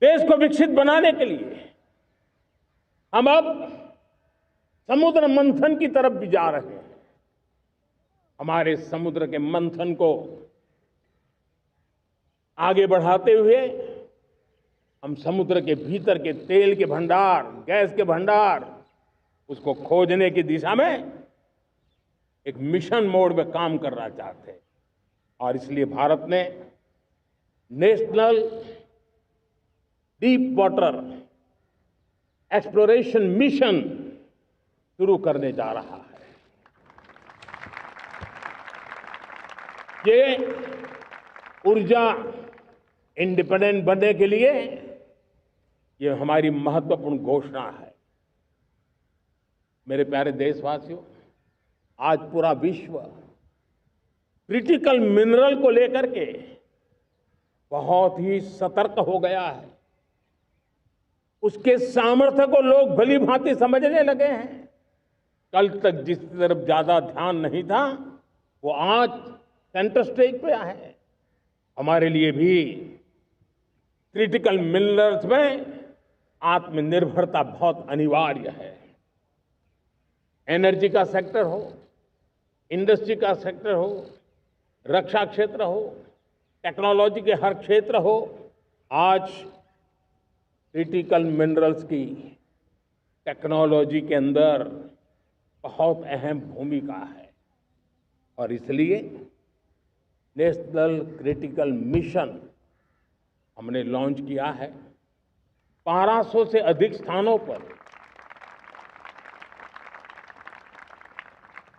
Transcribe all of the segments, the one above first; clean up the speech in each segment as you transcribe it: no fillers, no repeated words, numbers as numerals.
देश को विकसित बनाने के लिए हम अब समुद्र मंथन की तरफ भी जा रहे हैं। हमारे समुद्र के मंथन को आगे बढ़ाते हुए हम समुद्र के भीतर के तेल के भंडार, गैस के भंडार, उसको खोजने की दिशा में एक मिशन मोड में काम करना चाहते हैं। और इसलिए भारत ने national deep water exploration mission शुरू करने जा रहा है। ये ऊर्जा इंडिपेंडेंट बनने के लिए ये हमारी महत्वपूर्ण घोषणा है। मेरे प्यारे देशवासियों, आज पूरा विश्व क्रिटिकल मिनरल को लेकर के बहुत ही सतर्क हो गया है। उसके सामर्थ्य को लोग भली भांति समझने लगे हैं। कल तक जिस तरफ ज्यादा ध्यान नहीं था, वो आज सेंटर स्टेज पे है। हमारे लिए भी क्रिटिकल मिनरल्स में आत्मनिर्भरता बहुत अनिवार्य है। एनर्जी का सेक्टर हो, इंडस्ट्री का सेक्टर हो, रक्षा क्षेत्र हो, टेक्नोलॉजी के हर क्षेत्र हो, आज क्रिटिकल मिनरल्स की टेक्नोलॉजी के अंदर बहुत अहम भूमिका है। और इसलिए नेशनल क्रिटिकल मिशन हमने लॉन्च किया है। 1200 से अधिक स्थानों पर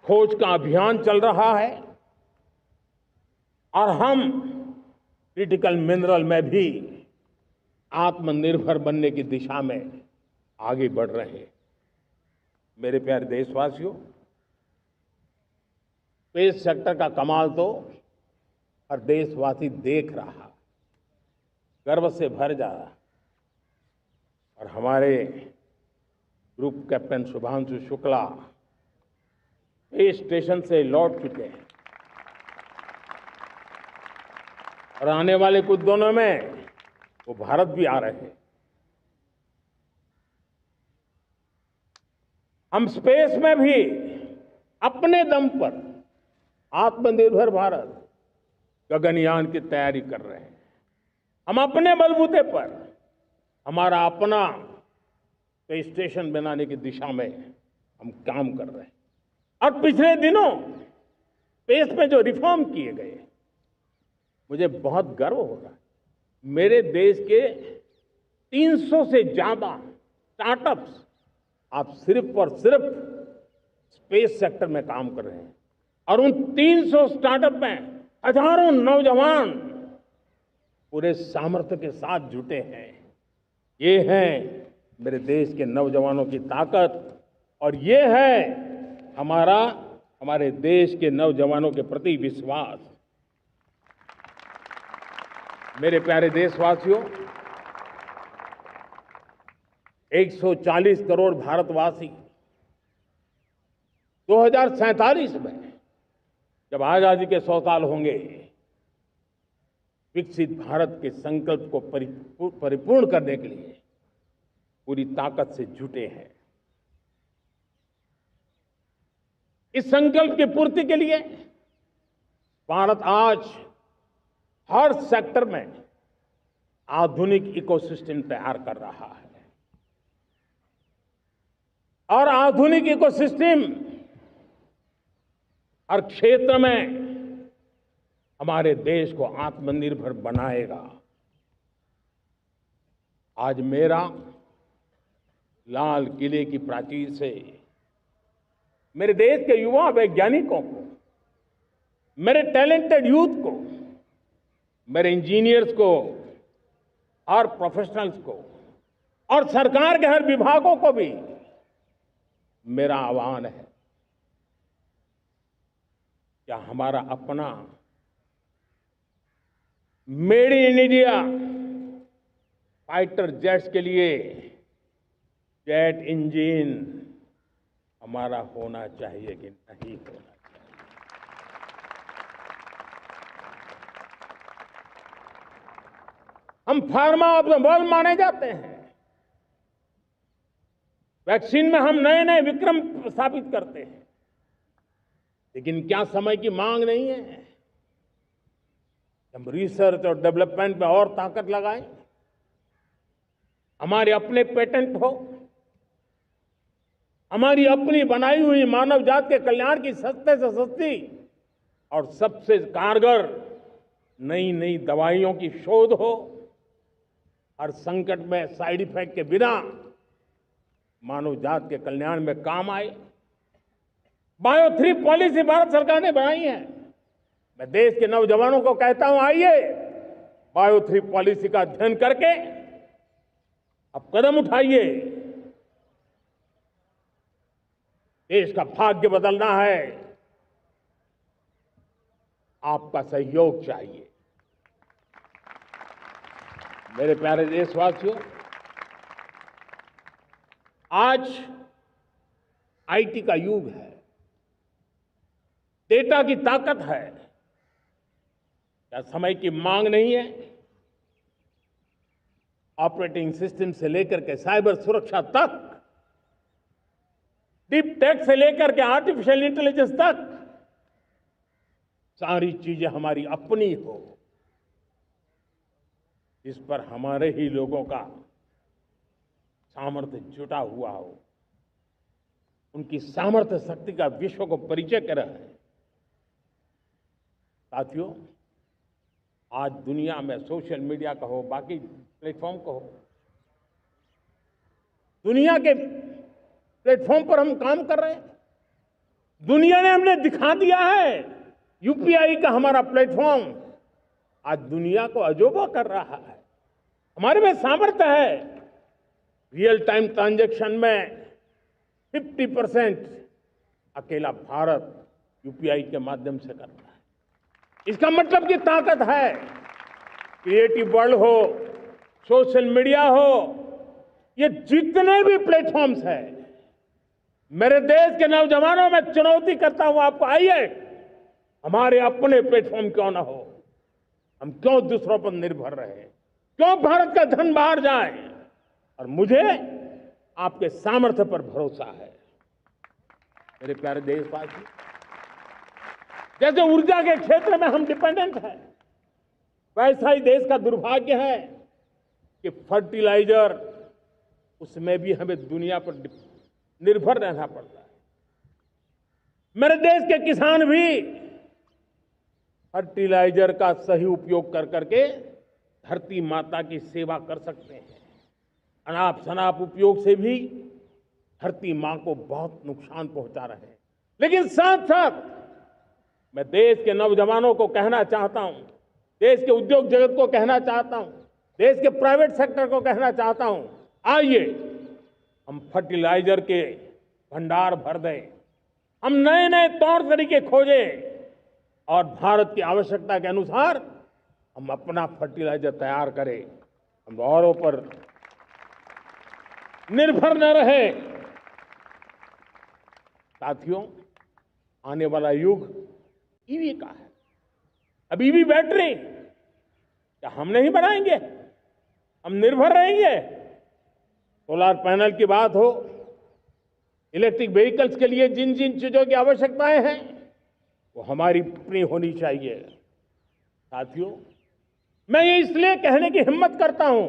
खोज का अभियान चल रहा है और हम क्रिटिकल मिनरल में भी आत्मनिर्भर बनने की दिशा में आगे बढ़ रहे हैं। मेरे प्यारे देशवासियों, स्पेस सेक्टर का कमाल तो हर देशवासी देख रहा, गर्व से भर जा रहा। और हमारे group captain Shubhanshu Shukla space station से लौट चुके हैं और आने वाले कुछ दिनों में वो भारत भी आ रहे हैं। हम स्पेस में भी अपने दम पर आत्मनिर्भर भारत गगनयान की तैयारी कर रहे हैं। हम अपने बलबूते पर हमारा अपना स्पेस स्टेशन बनाने की दिशा में हम काम कर रहे हैं। और पिछले दिनों स्पेस में जो रिफॉर्म किए गए, मुझे बहुत गर्व हो रहा है। मेरे देश के 300 से ज्यादा स्टार्टअप्स आप सिर्फ और सिर्फ स्पेस सेक्टर में काम कर रहे हैं और उन 300 स्टार्टअप में हजारों नौजवान पूरे सामर्थ्य के साथ जुटे हैं। ये है मेरे देश के नौजवानों की ताकत और ये है हमारे देश के नौजवानों के प्रति विश्वास। मेरे प्यारे देशवासियों, 140 करोड़ भारतवासी 2047 में जब आजादी के 100 साल होंगे, विकसित भारत के संकल्प को परिपूर्ण करने के लिए पूरी ताकत से जुटे हैं। इस संकल्प की पूर्ति के लिए भारत आज हर सेक्टर में आधुनिक इकोसिस्टम तैयार कर रहा है और आधुनिक इकोसिस्टम हर क्षेत्र में हमारे देश को आत्मनिर्भर बनाएगा। आज मेरा लाल किले की प्राचीर से मेरे देश के युवा वैज्ञानिकों को, मेरे टैलेंटेड यूथ को, मेरे इंजीनियर्स को और प्रोफेशनल्स को और सरकार के हर विभागों को भी मेरा आह्वान है, क्या हमारा अपना made in India fighter jets के लिए जेट इंजन हमारा होना चाहिए कि नहीं होना चाहिए? हम फार्मा ऑफ द वर्ल्ड माने जाते हैं। वैक्सीन में हम नए नए विक्रम स्थापित करते हैं। लेकिन क्या समय की मांग नहीं है? हम रिसर्च और डेवलपमेंट में और ताकत लगाएं, हमारे अपने पेटेंट हो, हमारी अपनी बनाई हुई मानव जात के कल्याण की सस्ते से सस्ती और सबसे कारगर नई नई दवाइयों की शोध हो, हर संकट में साइड इफेक्ट के बिना मानव जात के कल्याण में काम आए। बायो 3 पॉलिसी भारत सरकार ने बनाई है। मैं देश के नौजवानों को कहता हूं, आइए बायो 3 पॉलिसी का अध्ययन करके अब कदम उठाइए। देश का भाग्य बदलना है, आपका सहयोग चाहिए। मेरे प्यारे देशवासियों, आज आईटी का युग है, डेटा की ताकत है। क्या समय की मांग नहीं है? ऑपरेटिंग सिस्टम से लेकर के साइबर सुरक्षा तक, डीप टेक से लेकर के आर्टिफिशियल इंटेलिजेंस तक, सारी चीजें हमारी अपनी हो, इस पर हमारे ही लोगों का सामर्थ्य जुटा हुआ हो, उनकी सामर्थ्य शक्ति का विश्व को परिचय कराए। साथियों, आज दुनिया में सोशल मीडिया का हो, बाकी प्लेटफॉर्म का हो, दुनिया के प्लेटफॉर्म पर हम काम कर रहे हैं। दुनिया ने हमने दिखा दिया है, यूपीआई का हमारा प्लेटफॉर्म आज दुनिया को अजोबा कर रहा है। हमारे में सामर्थ्य है। रियल टाइम ट्रांजैक्शन में 50% अकेला भारत यूपीआई के माध्यम से कर रहा है। इसका मतलब की ताकत है। क्रिएटिव वर्ल्ड हो, सोशल मीडिया हो, ये जितने भी प्लेटफॉर्म्स हैं, मेरे देश के नौजवानों में चुनौती करता हूं आपको, आइए हमारे अपने प्लेटफॉर्म क्यों ना हो, हम क्यों दूसरों पर निर्भर रहे, क्यों भारत का धन बाहर जाए। और मुझे आपके सामर्थ्य पर भरोसा है। मेरे प्यारे देशवासी, जैसे ऊर्जा के क्षेत्र में हम डिपेंडेंट हैं, वैसा ही देश का दुर्भाग्य है कि फर्टिलाइजर, उसमें भी हमें दुनिया पर निर्भर रहना पड़ता है। मेरे देश के किसान भी फर्टिलाइजर का सही उपयोग कर करके धरती माता की सेवा कर सकते हैं। अनाप शनाप उपयोग से भी धरती मां को बहुत नुकसान पहुंचा रहे हैं। लेकिन साथ साथ मैं देश के नौजवानों को कहना चाहता हूं, देश के उद्योग जगत को कहना चाहता हूं, देश के प्राइवेट सेक्टर को कहना चाहता हूं, आइए हम फर्टिलाइजर के भंडार भर दें, हम नए नए तौर तरीके खोजें और भारत की आवश्यकता के अनुसार हम अपना फर्टिलाइजर तैयार करें। हम औरों पर निर्भर न रहे। साथियों, आने वाला युग ईवी का है। अब ईवी बैटरी क्या हम नहीं बनाएंगे? हम निर्भर रहेंगे? सोलर पैनल की बात हो, इलेक्ट्रिक व्हीकल्स के लिए जिन जिन चीजों की आवश्यकताएं हैं, वो हमारी अपनी होनी चाहिए। साथियों, मैं ये इसलिए कहने की हिम्मत करता हूं,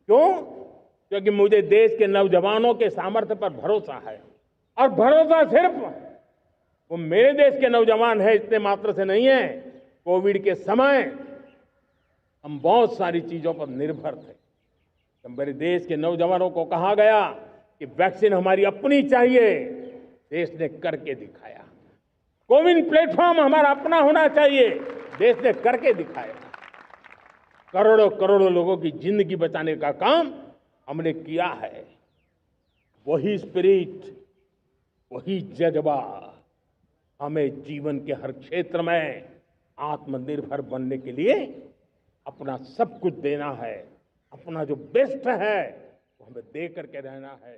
क्यों? क्योंकि मुझे देश के नौजवानों के सामर्थ्य पर भरोसा है। और भरोसा सिर्फ वो मेरे देश के नौजवान है इतने मात्र से नहीं है। कोविड के समय हम बहुत सारी चीजों पर निर्भर थे। तो मेरे देश के नौजवानों को कहा गया कि वैक्सीन हमारी अपनी चाहिए, देश ने करके दिखाया। कोविन प्लेटफॉर्म हमारा अपना होना चाहिए, देश ने करके दिखाया। करोड़ों करोड़ों लोगों की जिंदगी बचाने का काम हमने किया है। वही स्पिरिट, वही जज्बा हमें जीवन के हर क्षेत्र में आत्मनिर्भर बनने के लिए अपना सब कुछ देना है। अपना जो बेस्ट है वो हमें दे करके रहना है।